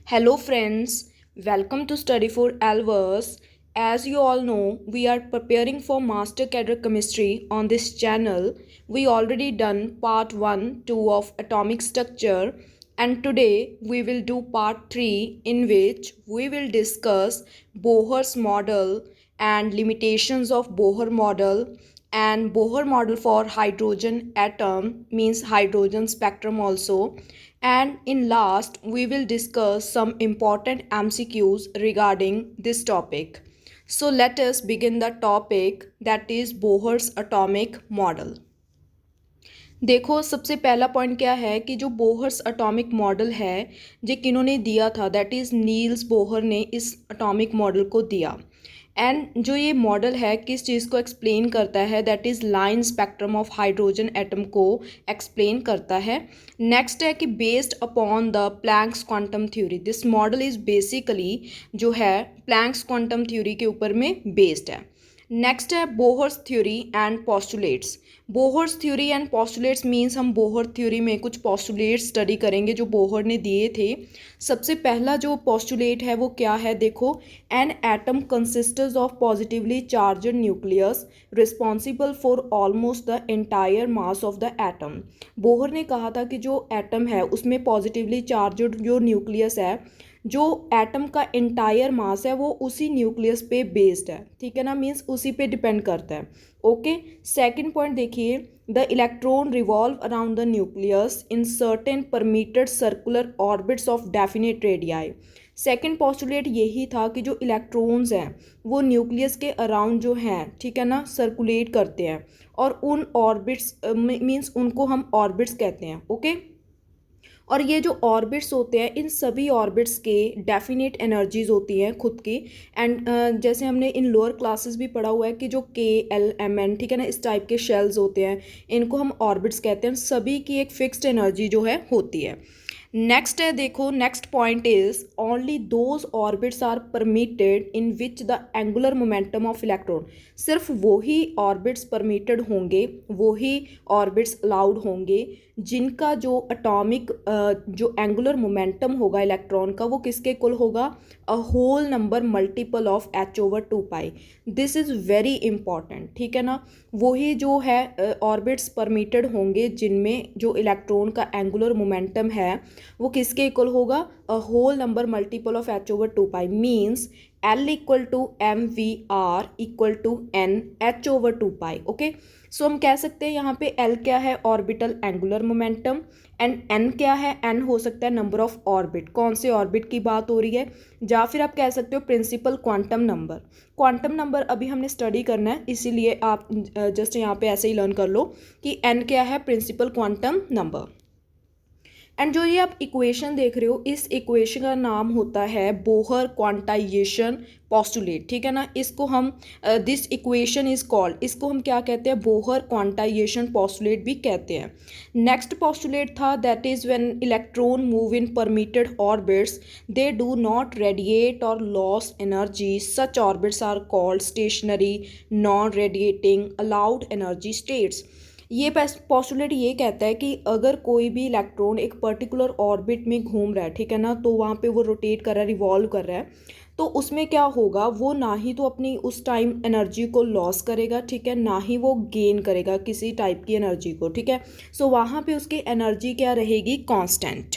Hello, friends. Welcome to Study for Alvers. As you all know, we are preparing for Master Cadre Chemistry on this channel. We already done part 1, 2 of atomic structure, and today we will do part 3 in which we will discuss Bohr's model and limitations of Bohr model and Bohr model for hydrogen atom means hydrogen spectrum also, and in last we will discuss some important MCQs regarding this topic. So let us begin the topic, that is Bohr's atomic model. देखो सबसे पहला point क्या है कि जो Bohr's atomic model है ये किन्होंने दिया था, दैट इज़ नील्स बोहर ने इस एटॉमिक मॉडल को दिया। एंड जो ये मॉडल है किस चीज़ को एक्सप्लेन करता है, that is line spectrum of hydrogen atom को एक्सप्लेन करता है। नेक्स्ट है कि based upon the Planck's quantum theory, this model is basically जो है प्लैंक्स क्वांटम थ्योरी के ऊपर में बेस्ड है। नेक्स्ट है Bohr's theory and postulates. Bohr's theory and postulates means हम बोहर थ्योरी में कुछ पॉस्टुलेट्स स्टडी करेंगे जो बोहर ने दिए थे। सबसे पहला जो पॉस्टुलेट है वो क्या है, देखो, an atom consists of positively charged nucleus responsible for almost the entire mass of the atom. Bohr ने कहा था कि जो एटम है उसमें पॉजिटिवली चार्जड जो न्यूक्लियस है, जो एटम का इंटायर मास है वो उसी न्यूक्लियस पे बेस्ड है, ठीक है ना, मीन्स उसी पे डिपेंड करता है। ओके, सेकंड पॉइंट देखिए, the electron revolve around the nucleus in certain permitted circular orbits of definite radii. Second postulate यही था कि जो इलेक्ट्रॉन्स हैं वो न्यूक्लियस के अराउंड जो हैं, ठीक है ना, सर्कुलेट करते हैं और उन ऑर्बिट्स मीन्स उनको हम ऑर्बिट्स कहते हैं। ओके, और ये जो ऑर्बिट्स होते हैं इन सभी ऑर्बिट्स के डेफिनेट एनर्जीज होती हैं खुद की। एंड जैसे हमने इन लोअर क्लासेस भी पढ़ा हुआ है कि जो KLMN, ठीक है ना, इस टाइप के शेल्स होते हैं, इनको हम ऑर्बिट्स कहते हैं। सभी की एक फिक्स्ड एनर्जी जो है होती है। नेक्स्ट है, देखो, next point is only those orbits are permitted in which the angular momentum of electron. सिर्फ वही ऑर्बिट्स परमिटेड होंगे, वही ऑर्बिट्स अलाउड होंगे जिनका जो अटोमिक जो एंगुलर मोमेंटम होगा इलेक्ट्रॉन का वो किसके इक्वल होगा, a whole number multiple of h/2π। This is very important, ठीक है ना। वही जो है ऑर्बिट्स परमिटेड होंगे जिनमें जो इलेक्ट्रॉन का एंगुलर मोमेंटम है वो किसके इक्वल होगा, a whole number multiple of h/2π, means L equal to MVR equal to N h/2π। Okay, so हम कह सकते हैं यहाँ पे L क्या है, orbital angular momentum, and N क्या है, N हो सकता है नंबर ऑफ ऑर्बिट, कौन से ऑर्बिट की बात हो रही है, या फिर आप कह सकते हो principal quantum number. Quantum number अभी हमने स्टडी करना है, इसीलिए आप जस्ट यहाँ पे ऐसे ही लर्न कर लो कि N क्या है, प्रिंसिपल क्वांटम नंबर। एंड जो ये आप इक्वेशन देख रहे हो, इस इक्वेशन का नाम होता है बोहर क्वांटाइजेशन पॉस्टुलेट, ठीक है ना। इसको हम दिस इक्वेशन इज कॉल्ड, इसको हम क्या कहते हैं, बोहर क्वांटाइजेशन पॉस्टुलेट भी कहते हैं। नेक्स्ट पॉस्टुलेट था, that is when electron move in permitted orbits they do not radiate और loss energy, such orbits are called stationary non radiating allowed energy states. ये पोस्टुलेट ये कहता है कि अगर कोई भी इलेक्ट्रॉन एक पर्टिकुलर ऑर्बिट में घूम रहा है, ठीक है ना, तो वहाँ पे वो रोटेट कर रहा है, रिवॉल्व कर रहा है, तो उसमें क्या होगा, वो ना ही तो अपनी उस टाइम एनर्जी को लॉस करेगा, ठीक है, ना ही वो गेन करेगा किसी टाइप की एनर्जी को, ठीक है। सो वहाँ पे उसकी एनर्जी क्या रहेगी, कांस्टेंट।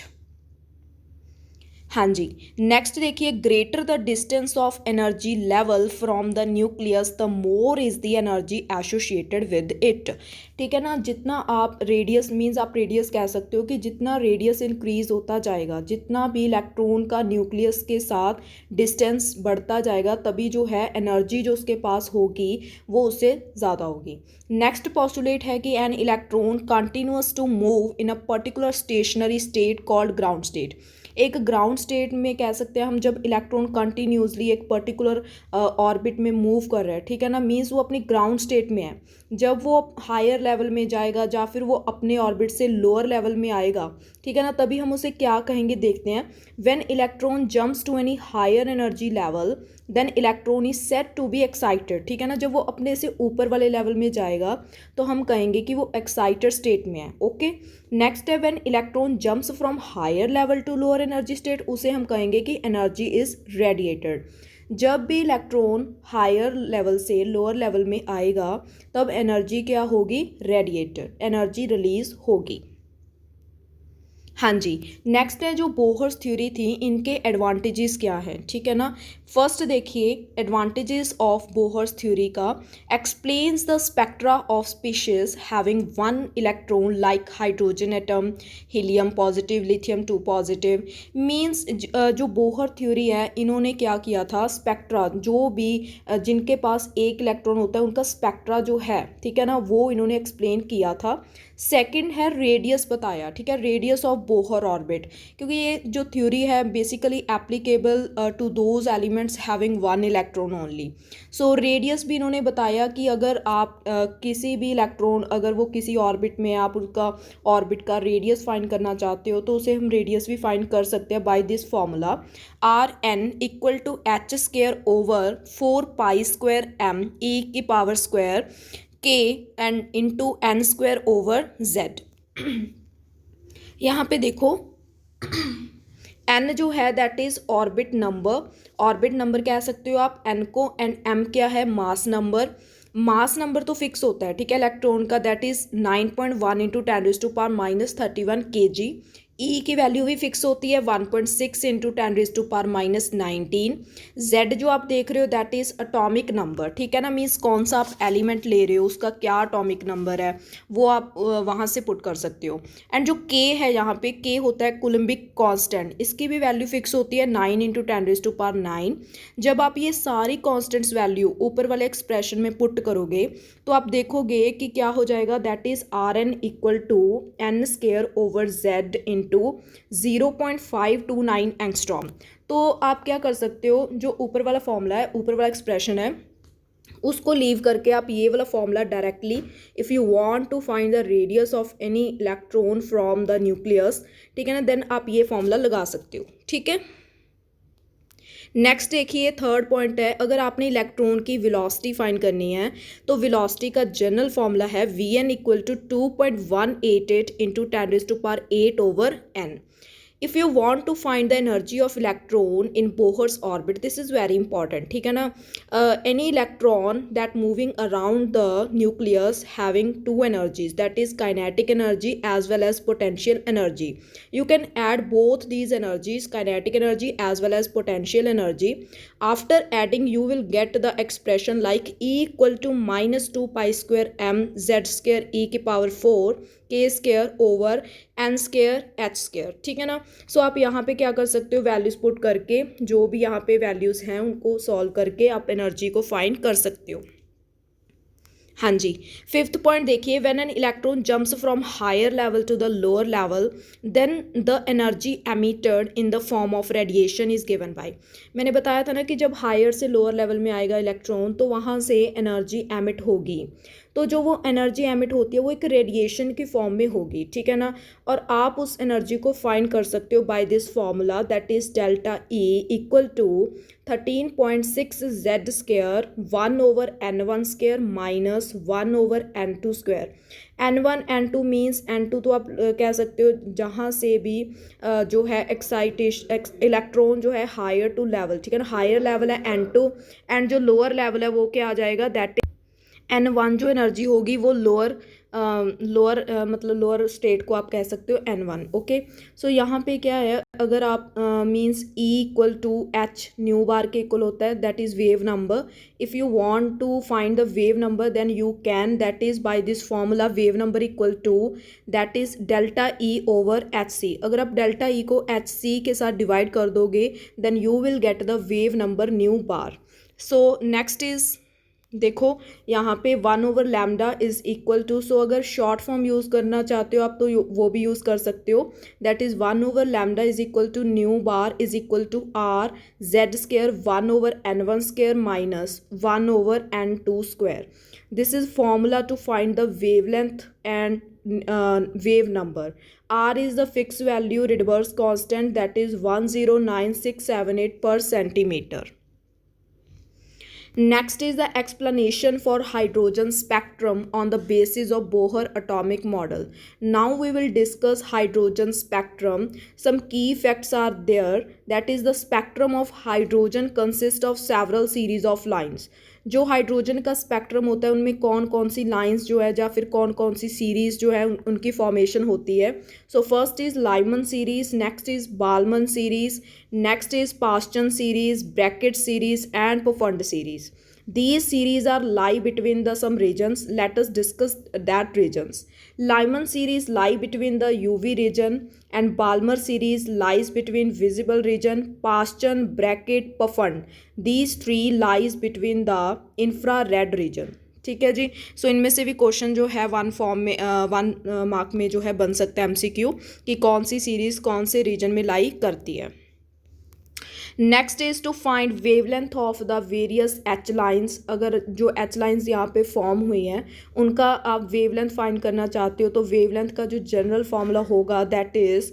हाँ जी, नेक्स्ट देखिए, greater the distance of energy level from the nucleus the more is the energy associated with it, ठीक है ना। जितना आप रेडियस मीन्स आप रेडियस कह सकते हो कि जितना रेडियस इंक्रीज होता जाएगा, जितना भी इलेक्ट्रॉन का न्यूक्लियस के साथ डिस्टेंस बढ़ता जाएगा, तभी जो है एनर्जी जो उसके पास होगी वो उससे ज़्यादा होगी। नेक्स्ट पोस्टुलेट है कि an electron continuous to move in a particular stationary state called ground state. एक ग्राउंड स्टेट में कह सकते हैं हम, जब इलेक्ट्रॉन कंटिन्यूसली एक पर्टिकुलर ऑर्बिट में मूव कर रहा है, ठीक है ना, मीन्स वो अपनी ग्राउंड स्टेट में है। जब वो हायर लेवल में जाएगा या फिर वो अपने ऑर्बिट से लोअर लेवल में आएगा, ठीक है ना, तभी हम उसे क्या कहेंगे, देखते हैं। When electron jumps to any higher energy level then electron is said to be excited, ठीक है ना। जब वो अपने से ऊपर वाले लेवल में जाएगा तो हम कहेंगे कि वो एक्साइटेड स्टेट में है। ओके, नेक्स्ट है when electron jumps from higher level to lower energy state, उसे हम कहेंगे कि एनर्जी इज रेडिएटेड। जब भी इलेक्ट्रॉन हायर लेवल से लोअर लेवल में आएगा तब एनर्जी क्या होगी, रेडिएटेड, एनर्जी रिलीज होगी। हाँ जी, नेक्स्ट है जो बोहर्स थ्योरी थी, इनके एडवांटेजेस क्या हैं, ठीक है ना। फर्स्ट देखिए एडवांटेजेस ऑफ बोहर्स थ्योरी का, explains the spectra of species having one electron like hydrogen atom, helium positive, lithium 2 positive. Means जो बोहर थ्योरी है इन्होंने क्या किया था, स्पेक्ट्रा जो भी जिनके पास एक इलेक्ट्रॉन होता है उनका स्पेक्ट्रा जो है, ठीक है ना, वो इन्होंने एक्सप्लेन किया था। सेकंड है रेडियस बताया, ठीक है, रेडियस ऑफ बोहर ऑर्बिट, क्योंकि ये जो थ्योरी है basically applicable to those elements having one electron only. So radius भी इन्होंने बताया कि अगर आप किसी भी इलेक्ट्रॉन अगर वो किसी ऑर्बिट में, आप उसका ऑर्बिट का रेडियस फाइंड करना चाहते हो तो उसे हम रेडियस भी फाइंड कर सकते हैं by this formula, Rn equal to h square over 4π² k and into n square over z। यहाँ पे देखो n जो है दैट इज ऑर्बिट नंबर, ऑर्बिट नंबर कह सकते हो आप n को, एंड m क्या है, मास नंबर। मास नंबर तो फिक्स होता है, ठीक है, इलेक्ट्रॉन का, दैट इज 9.1 इंटू 10⁻³ kg। ई की वैल्यू भी फिक्स होती है 1.6 इंटू 10⁻⁻19। जेड जो आप देख रहे हो दैट इज़ अटोमिक नंबर, ठीक है ना, मीन्स कौन सा आप एलिमेंट ले रहे हो उसका क्या अटोमिक नंबर है वो आप वहाँ से पुट कर सकते हो। एंड जो के है यहाँ पे, के होता है कोलम्बिक कांस्टेंट, इसकी भी वैल्यू फिक्स होती है 9 इंटू 10⁻⁹। जब आप ये सारी कांस्टेंट्स वैल्यू ऊपर वाले एक्सप्रेशन में पुट करोगे तो आप देखोगे कि क्या हो जाएगा, that is Rn equal to n square over z into 0.529 angstrom. तो आप क्या कर सकते हो, जो ऊपर वाला फॉर्मूला है, ऊपर वाला एक्सप्रेशन है, उसको लीव करके आप ये वाला formula directly, if you want to find the radius of any electron from the nucleus, ठीक है ना, देन आप ये फॉर्मूला लगा सकते हो, ठीक है। नेक्स्ट देखिए थर्ड पॉइंट है, अगर आपने इलेक्ट्रॉन की वेलोसिटी फाइंड करनी है तो वेलोसिटी का जनरल फॉर्मूला है Vn equal to 2.188 into 10⁸ over n। If you want to find the energy of electron in Bohr's orbit, this is very important, ठीक है ना। Any electron that moving around the nucleus having two energies, that is kinetic energy as well as potential energy. You can add both these energies, kinetic energy as well as potential energy. After adding you will get the expression like E equal to -2π² m z² e⁴ k square over n square h square, ठीक है ना। सो आप यहाँ पे क्या कर सकते हो, वैल्यूज पुट करके जो भी यहाँ पे वैल्यूज हैं उनको सॉल्व करके आप एनर्जी को फाइंड कर सकते हो। हाँ जी, फिफ्थ पॉइंट देखिए, when an electron jumps from higher level to the lower level then the energy emitted in the form of radiation is given by. मैंने बताया था ना कि जब हायर से लोअर लेवल में आएगा इलेक्ट्रॉन तो वहाँ से एनर्जी एमिट होगी, तो जो वो एनर्जी एमिट होती है वो एक रेडिएशन की फॉर्म में होगी, ठीक है ना। और आप उस एनर्जी को फाइंड कर सकते हो by this formula, that is delta E equal to 13.6 z square 1 over n1 square minus 1 over n2 square. n1 n2 means n2 तो आप कह सकते हो जहाँ से भी जो है एक्साइटेशन इलेक्ट्रॉन जो है हायर टू लेवल, ठीक है ना, हायर लेवल है n2 एंड जो लोअर लेवल है वो क्या आ जाएगा, दैट n1 जो एनर्जी होगी वो लोअर मतलब लोअर स्टेट को आप कह सकते हो n1। ओके, सो यहाँ पे क्या है, अगर आप means E equal to h nu bar के इक्वल होता है, that is wave number. If you want to find the wave number then you can, that is by this formula wave number equal to that is delta E over hc। अगर आप delta E को hc के साथ divide कर दोगे then you will get the wave number nu bar. So next is देखो यहाँ पे 1/λ इज़ इक्वल टू, सो अगर शॉर्ट फॉर्म यूज़ करना चाहते हो आप तो वो भी यूज़ कर सकते हो, that is 1/λ is equal to nu bar is equal to R Z square 1/n1 square minus 1/n2 square. This is formula to find the wavelength and wave number. R is the fixed value Rydberg constant, that is 109678 per centimeter. Next is the explanation for hydrogen spectrum on the basis of Bohr atomic model. Now we will discuss hydrogen spectrum. Some key facts are there, that is the spectrum of hydrogen consists of several series of lines. जो hydrogen का spectrum होता है उनमें कौन कौन सी lines जो है या फिर कौन कौन सी सीरीज़ जो है उनकी फॉर्मेशन होती है. So first is Lyman series, next is Balmer series, next is Paschen series, bracket series and Pfund series. These series are lie between the some regions. Let us discuss that regions. Lyman series lie between the UV region and Balmer series lies between visible region. Paschen, bracket, Pfund, these three lies between the infrared region. ठीक है जी. सो इनमें से भी question जो है one form में 1 mark में जो है बन सकता है MCQ कि कौन सी सीरीज़ कौन से रीजन में लाई करती है. Next is to find wavelength of the various H lines. अगर जो एच लाइन्स यहाँ पे फॉर्म हुई हैं उनका आप वेवलेंथ फाइंड करना चाहते हो तो वेवलेंथ का जो जनरल फार्मूला होगा that is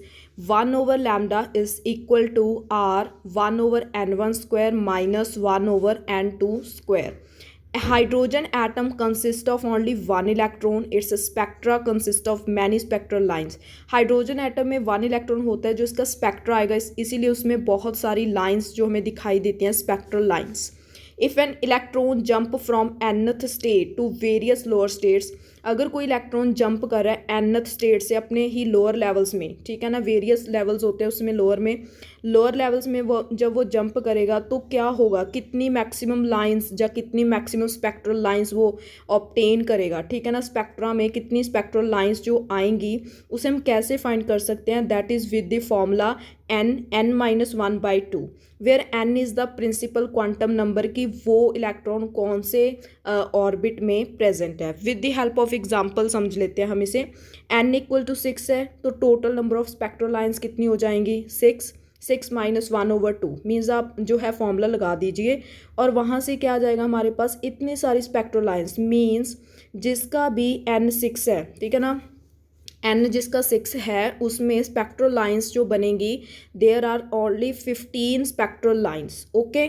1/λ is equal to R 1/n1 square minus 1/n2 square. A hydrogen atom consists of only one electron. Its spectra consists of many spectral lines. Hydrogen atom में 1 electron होता है जो इसका spectra आएगा, इसीलिए उसमें बहुत सारी लाइंस जो हमें दिखाई देती हैं, spectral lines. If an electron jump from nth state to various lower states, अगर कोई इलेक्ट्रॉन जंप कर रहा है nth स्टेट से अपने ही लोअर लेवल्स में, ठीक है ना, वेरियस लेवल्स होते हैं उसमें लोअर लेवल्स में वो जब वो जंप करेगा तो क्या होगा, कितनी मैक्सिमम लाइंस या कितनी मैक्सिमम स्पेक्ट्रल लाइंस वो ऑब्टेन करेगा, ठीक है ना. स्पेक्ट्रा में कितनी स्पेक्ट्रल लाइंस जो आएंगी उसे हम कैसे फाइंड कर सकते हैं, that is with the formula n-1/2 where n is the principal quantum number की वो इलेक्ट्रॉन कौन से ऑर्बिट में प्रेजेंट है. With the help of example समझ लेते हैं हम इसे. n इक्वल टू 6 है तो total number of spectral lines कितनी हो जाएंगी, 6 माइनस 1/2 मीन्स आप जो है फॉर्मूला लगा दीजिए और वहाँ से क्या आ जाएगा हमारे पास, इतनी सारी स्पेक्ट्रल लाइंस मीन्स जिसका भी n 6 है, ठीक है ना, n जिसका 6 है उसमें स्पेक्ट्रल लाइंस जो बनेंगी there are only 15 spectral lines. Okay.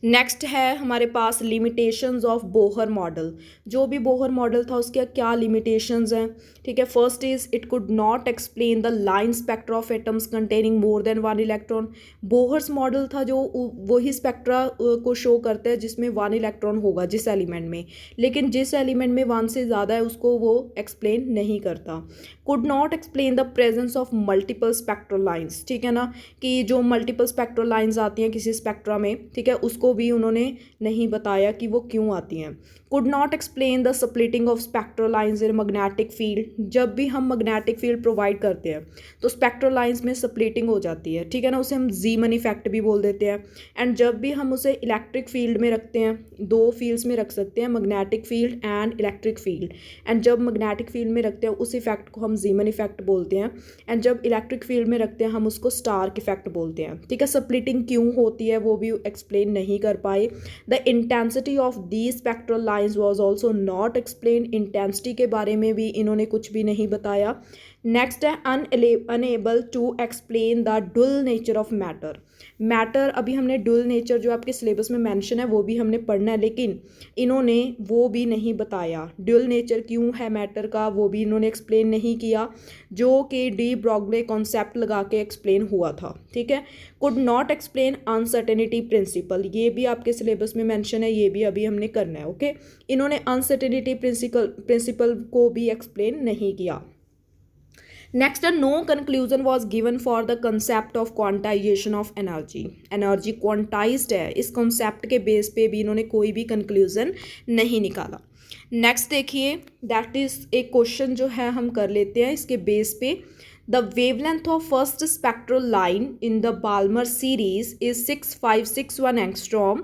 Next है हमारे पास लिमिटेशंस ऑफ बोहर मॉडल. जो भी बोहर मॉडल था उसके क्या लिमिटेशंस हैं, ठीक है. First is it could not explain the line spectra of atoms containing more than 1 electron. Bohr's model था जो वही स्पेक्ट्रा को शो करता है जिसमें 1 इलेक्ट्रॉन होगा जिस एलिमेंट में, लेकिन जिस एलिमेंट में 1 से ज़्यादा है उसको वो एक्सप्लेन नहीं करता. Could not explain the presence of multiple spectral lines, ठीक है ना, कि जो मल्टीपल स्पेक्ट्रल लाइंस आती हैं किसी स्पेक्ट्रा में, ठीक है, उसको भी उन्होंने नहीं बताया कि वो क्यों आती हैं. Could not explain the splitting of spectral lines in magnetic field. जब भी हम मैग्नेटिक फील्ड प्रोवाइड करते हैं तो स्पेक्ट्रल लाइंस में स्प्लिटिंग हो जाती है, ठीक है ना, उसे हम जीमन इफेक्ट भी बोल देते हैं. एंड जब भी हम उसे इलेक्ट्रिक फील्ड में रखते हैं, 2 फील्ड्स में रख सकते हैं, magnetic field and electric field. And जब मैग्नेटिक फील्ड में रखते हैं उस इफेक्ट को हम जीमन इफेक्ट बोलते हैं, एंड जब इलेक्ट्रिक फील्ड में रखते हैं हम उसको स्टार्क इफेक्ट बोलते हैं, ठीक है. स्प्लिटिंग क्यों होती है वो भी एक्सप्लेन नहीं कर पाए. The intensity of the spectral lines was also not explain. Intensity के बारे में भी इन्होंने कुछ भी नहीं बताया. नेक्स्ट है unable to explain the dual nature of matter. Matter अभी हमने डुअल नेचर जो आपके सिलेबस में मेंशन है वो भी हमने पढ़ना है, लेकिन इन्होंने वो भी नहीं बताया. डुअल नेचर क्यों है मैटर का वो भी इन्होंने एक्सप्लेन नहीं किया, जो कि डी ब्रॉगले कॉन्सेप्ट लगा के एक्सप्लेन हुआ था, ठीक है. Could not explain uncertainty principle, ये भी आपके सिलेबस में मेंशन है, ये भी अभी हमने करना है. ओके. इन्होंने अनसर्टेनिटी प्रिंसिपल को भी एक्सप्लेन नहीं किया. Next, no conclusion was given for the concept of quantization of energy. Energy quantized है, इस कॉन्सेप्ट के बेस पे भी इन्होंने कोई भी कंक्लूजन नहीं निकाला. नेक्स्ट देखिए, दैट इज एक क्वेश्चन जो है हम कर लेते हैं इसके बेस पे. The wavelength of first spectral line in the Balmer series is 6561 angstrom.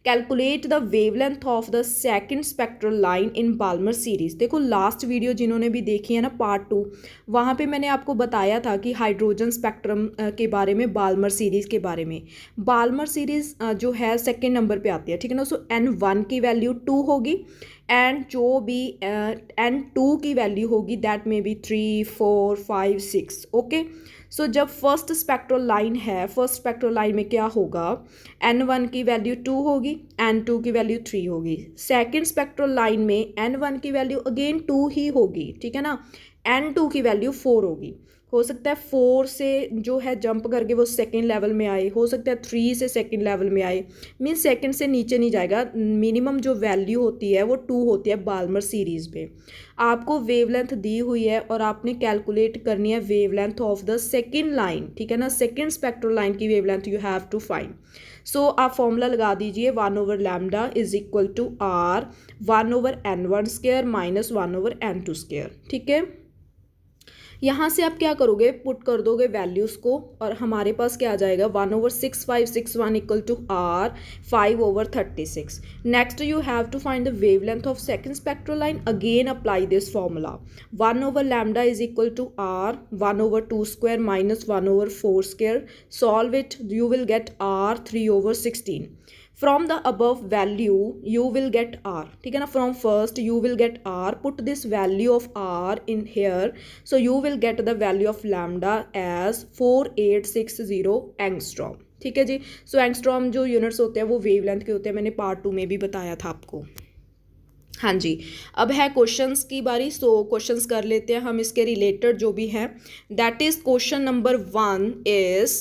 Calculate the wavelength of the second spectral line in Balmer series. देखो लास्ट वीडियो जिन्होंने भी देखी है ना पार्ट 2, वहाँ पे मैंने आपको बताया था कि हाइड्रोजन स्पेक्ट्रम के बारे में, बाल्मर सीरीज़ के बारे में। बाल्मर सीरीज़ जो है सेकेंड नंबर पे आती है, ठीक है ना। सो N1 की वैल्यू 2 होगी एंड जो भी N2 की वैल्यू होगी दैट में बी 3, 4, 5, 6। ओके, सो जब फर्स्ट स्पेक्ट्रल लाइन है, फर्स्ट स्पेक्ट्रल लाइन में क्या होगा, N1 की वैल्यू 2 होगी, N2 की वैल्यू 3 होगी। सेकेंड स्पेक्ट्रल लाइन में N1 की वैल्यू अगेन 2 ही होगी, ठीक है ना। N2 की वैल्यू 4 होगी। हो सकता है 4 से जो है जंप करके वो सेकेंड लेवल में आए, हो सकता है 3 से सेकेंड लेवल में आए, मीन्स सेकेंड से नीचे नहीं जाएगा। मिनिमम जो वैल्यू होती है वो 2 होती है बाल्मर सीरीज़ पे। आपको वेवलेंथ दी हुई है और आपने कैलकुलेट करनी है wavelength of the second line, ठीक है ना। सेकेंड स्पेक्ट्रल लाइन की wavelength you have to find. So आप फॉर्मूला लगा दीजिए, 1/λ is equal to R 1/N1² minus 1/N2², ठीक है। यहाँ से आप क्या करोगे, पुट कर दोगे वैल्यूज़ को और हमारे पास क्या आ जाएगा, 1/6561 equal to R 5/36। Next you have to find the wavelength of second spectral line. Again apply this formula, 1/λ is equal to R 1/2² minus 1/4²। Solve it, you will get R 3/16। From the above value you will get R, ठीक है ना। From first you will get R, put this value of R in here, so you will get the value of lambda as 4860 angstrom, ठीक है जी। सो angstrom जो units होते हैं वो वेवलेंथ के होते हैं, मैंने पार्ट 2 में भी बताया था आपको। हाँ जी, अब है क्वेश्चंस की बारी। सो क्वेश्चंस कर लेते हैं हम इसके रिलेटेड जो भी हैं। That is question number 1 is,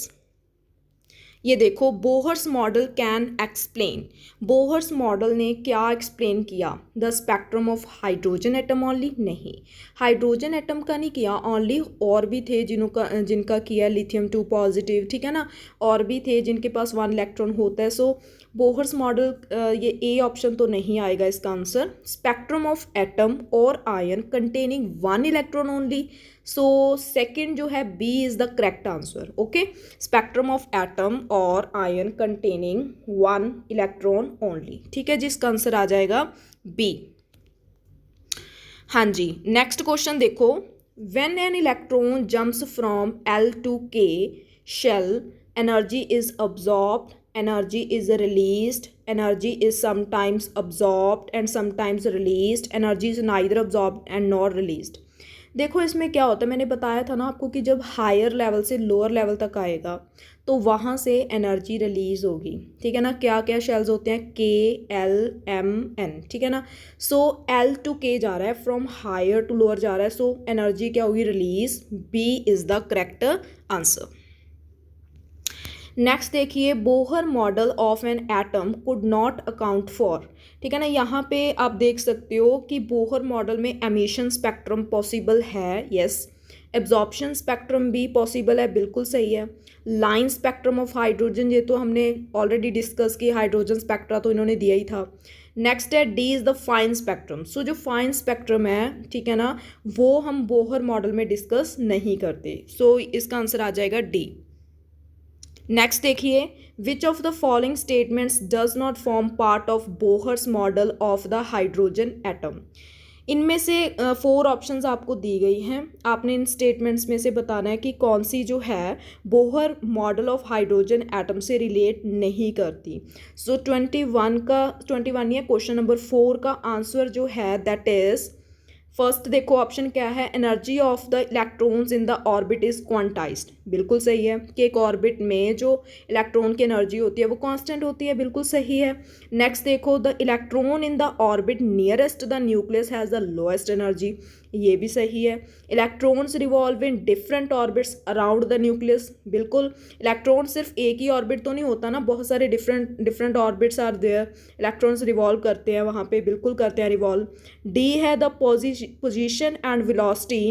ये देखो, Bohr's model can explain. Bohr's model ने क्या एक्सप्लेन किया, the spectrum of hydrogen atom only. नहीं, हाइड्रोजन एटम का नहीं किया ओनली, और भी थे जिनका किया, लिथियम 2 पॉजिटिव, ठीक है ना, और भी थे जिनके पास 1 इलेक्ट्रॉन होता है। सो बोहर्स मॉडल, ये ए ऑप्शन तो नहीं आएगा इसका आंसर। स्पेक्ट्रम ऑफ एटम और ion containing 1 electron only. So second जो है B is the correct answer. Okay, spectrum of atom और आयन कंटेनिंग 1 इलेक्ट्रॉन ओनली, ठीक है, जिसका आंसर आ जाएगा बी। हाँ जी, नेक्स्ट क्वेश्चन देखो, when an electron jumps from L to K shell, energy is absorbed, energy is released, energy is sometimes absorbed and sometimes released, energy is neither absorbed and nor released। देखो इसमें क्या होता है, मैंने बताया था ना आपको कि जब हायर लेवल से लोअर लेवल तक आएगा तो वहाँ से एनर्जी रिलीज होगी, ठीक है ना। क्या क्या शेल्स होते हैं, KLMN, ठीक है ना। सो L to K जा रहा है, फ्रॉम हायर टू लोअर जा रहा है, सो एनर्जी क्या होगी, release. B is the correct answer. Next देखिए, Bohr model of an atom could not account for, ठीक है ना। यहाँ पे आप देख सकते हो कि बोहर मॉडल में एमिशन स्पेक्ट्रम पॉसिबल है, यस। एब्जॉर्प्शन स्पेक्ट्रम भी पॉसिबल है, बिल्कुल सही है। लाइन स्पेक्ट्रम ऑफ हाइड्रोजन, ये तो हमने ऑलरेडी डिस्कस की, हाइड्रोजन स्पेक्ट्रा तो इन्होंने दिया ही था। नेक्स्ट है D is the fine spectrum. So जो फाइन स्पेक्ट्रम है, ठीक है ना, वो हम बोहर मॉडल में डिस्कस नहीं करते। सो इसका आंसर आ जाएगा डी। नेक्स्ट देखिए, which of the following statements does not form part of Bohr's model of the hydrogen atom. इनमें से 4 ऑप्शंस आपको दी गई हैं, आपने इन स्टेटमेंट्स में से बताना है कि कौन सी जो है Bohr model of hydrogen atom से रिलेट नहीं करती। सो 21 या क्वेश्चन नंबर 4 का आंसर जो है दैट इज़, फर्स्ट देखो ऑप्शन क्या है, energy of the electrons in the orbit is quantized. बिल्कुल सही है कि एक ऑर्बिट में जो इलेक्ट्रॉन की एनर्जी होती है वो कांस्टेंट होती है, बिल्कुल सही है। नेक्स्ट देखो, the electron in the orbit nearest the nucleus has the lowest energy, ये भी सही है। Electrons revolve in different orbits around the nucleus, बिल्कुल। इलेक्ट्रॉन सिर्फ एक ही ऑर्बिट तो नहीं होता ना, बहुत सारे different orbits are there, electrons revolve करते हैं वहाँ पे, बिल्कुल करते हैं रिवॉल्व। डी है the position and velocity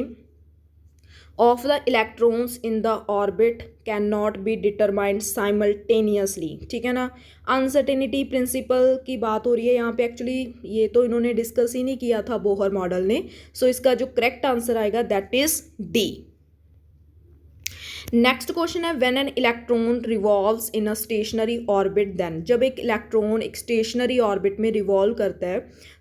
of the electrons in the orbit cannot be determined simultaneously, ठीक है ना। अनसर्टेनिटी प्रिंसिपल की बात हो रही है यहाँ पे, एक्चुअली ये तो इन्होंने डिस्कस ही नहीं किया था बोहर मॉडल ने। सो इसका जो करेक्ट आंसर आएगा that is D. Next question है when an electron revolves in a stationary orbit then, जब एक इलेक्ट्रॉन एक स्टेशनरी ऑर्बिट में रिवॉल्व करता है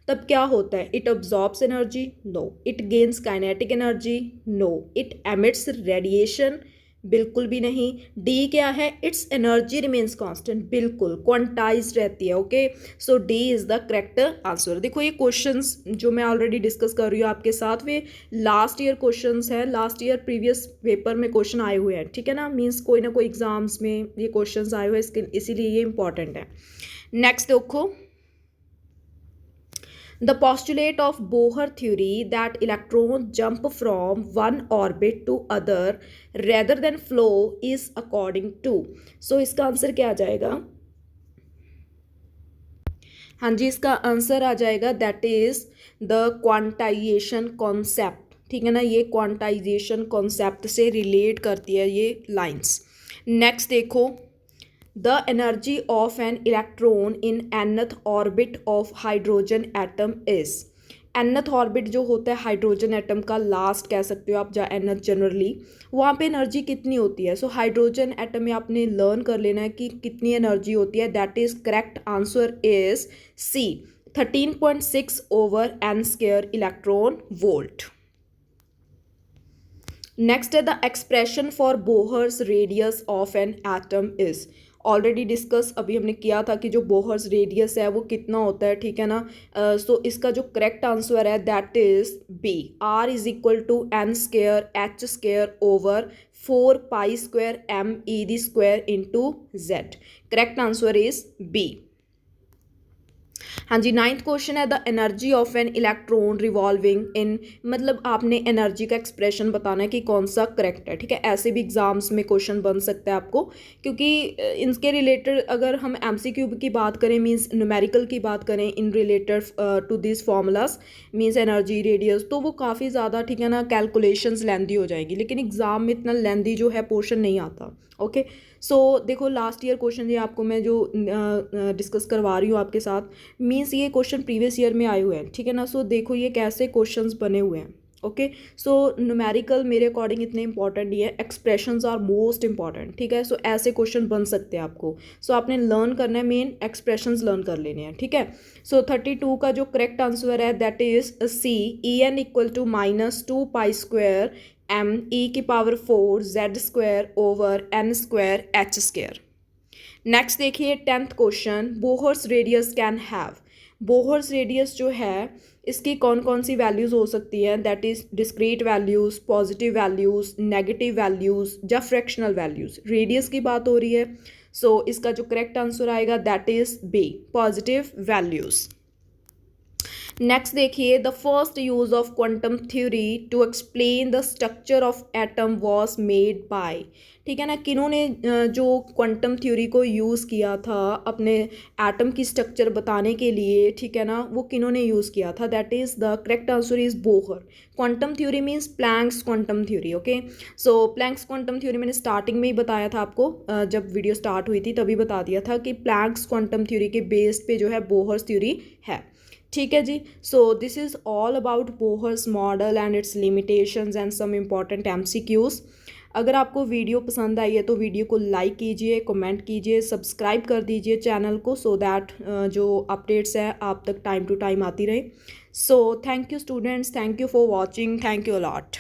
तब क्या होता है? It absorbs energy, no. It gains kinetic energy, no. It emits radiation, बिल्कुल भी नहीं। डी क्या है? इट्स एनर्जी रिमेन्स कांस्टेंट, बिल्कुल क्वांटाइज रहती है। Okay, so D is the correct answer. देखो ये क्वेश्चंस जो मैं ऑलरेडी डिस्कस कर रही हूँ आपके साथ, वे लास्ट ईयर क्वेश्चंस हैं, लास्ट ईयर प्रीवियस पेपर में क्वेश्चन आए हुए हैं, ठीक है ना। मीन्स कोई ना कोई एग्जाम्स में ये क्वेश्चंस आए हुए हैं, इसके इसीलिए ये इंपॉर्टेंट है। नेक्स्ट देखो, the postulate of Bohr theory that electrons jump from one orbit to other rather than flow is according to, so इसका आंसर क्या आ जाएगा? हाँ जी, इसका आंसर आ जाएगा that is the quantization concept, ठीक है ना। ये क्वांटाइजेशन कॉन्सेप्ट से रिलेट करती है ये लाइंस। नेक्स्ट देखो, the energy of an electron in nth orbit of hydrogen atom is, nth orbit जो होता है हाइड्रोजन एटम का, लास्ट कह सकते हो आप, जा nth जनरली, वहाँ पे एनर्जी कितनी होती है? सो हाइड्रोजन एटम में आपने लर्न कर लेना है कि कितनी एनर्जी होती है। That is correct answer is C, 13.6 over n square electron volt. Next है the expression for Bohr's radius of an atom is, already discuss अभी हमने किया था कि जो बोहर्स रेडियस है वो कितना होता है, ठीक है ना। सो इसका जो करेक्ट आंसर है that is B, r is equal to n square h square over 4 pi square m e d square into z. Correct answer is B. हाँ जी, नाइन्थ क्वेश्चन है the energy of an electron revolving in, मतलब आपने energy का expression बताना है कि कौन सा करेक्ट है, ठीक है। ऐसे भी एग्जाम्स में क्वेश्चन बन सकता है आपको, क्योंकि इनके रिलेटेड अगर हम एमसीक्यू की बात करें, मींस न्यूमेरिकल की बात करें इन related to this formulas, means energy radius, तो वो काफ़ी ज़्यादा, ठीक है ना, कैलकुलेशंस लेंदी हो जाएगी, लेकिन एग्जाम में इतना लेंदी जो है पोर्शन नहीं आता। ओके, सो देखो लास्ट ईयर क्वेश्चन ये आपको मैं जो डिस्कस करवा रही हूँ आपके साथ, मीन्स ये क्वेश्चन प्रीवियस ईयर में आए हुए हैं, ठीक है ना। सो देखो ये कैसे क्वेश्चंस बने हुए हैं। ओके, सो न्यूमेरिकल मेरे अकॉर्डिंग इतने इंपॉर्टेंट नहीं है, एक्सप्रेशंस आर मोस्ट इंपॉर्टेंट, ठीक है। सो ऐसे क्वेश्चन बन सकते हैं आपको, सो आपने लर्न करना है, मेन एक्सप्रेशंस लर्न कर लेने हैं, ठीक है। सो 32 का जो करेक्ट आंसर है that is C, E n equal to -2 pi square m e की power 4 Z square over n square h square. Next देखिए 10th question, Bohr's radius can have, Bohr's radius जो है इसकी कौन कौन सी वैल्यूज़ हो सकती हैं? That is discrete values, positive values, negative values या फ्रैक्शनल वैल्यूज़। रेडियस की बात हो रही है, सो इसका जो करेक्ट आंसर आएगा that is B, positive values. Next देखिए, the first use of quantum theory to explain the structure of atom was made by, ठीक है ना। किन्होंने जो क्वांटम थ्योरी को यूज़ किया था अपने एटम की स्ट्रक्चर बताने के लिए, ठीक है ना, वो किन्होंने यूज़ किया था? That is the correct answer is Bohr. Quantum theory means Planck's quantum theory. Okay, so Planck's quantum theory मैंने स्टार्टिंग में ही बताया था आपको, जब वीडियो स्टार्ट हुई थी तभी बता दिया था कि प्लैंक्स क्वांटम थ्योरी के बेस पे जो है बोहर्स थ्योरी है, ठीक है जी। So this is all about Bohr's model and its limitations and some important MCQs. अगर आपको वीडियो पसंद आई है तो वीडियो को लाइक कीजिए, कमेंट कीजिए, सब्सक्राइब कर दीजिए चैनल को, सो दैट जो अपडेट्स है आप तक टाइम टू टाइम आती रहे। So thank you students, thank you for watching, thank you a lot.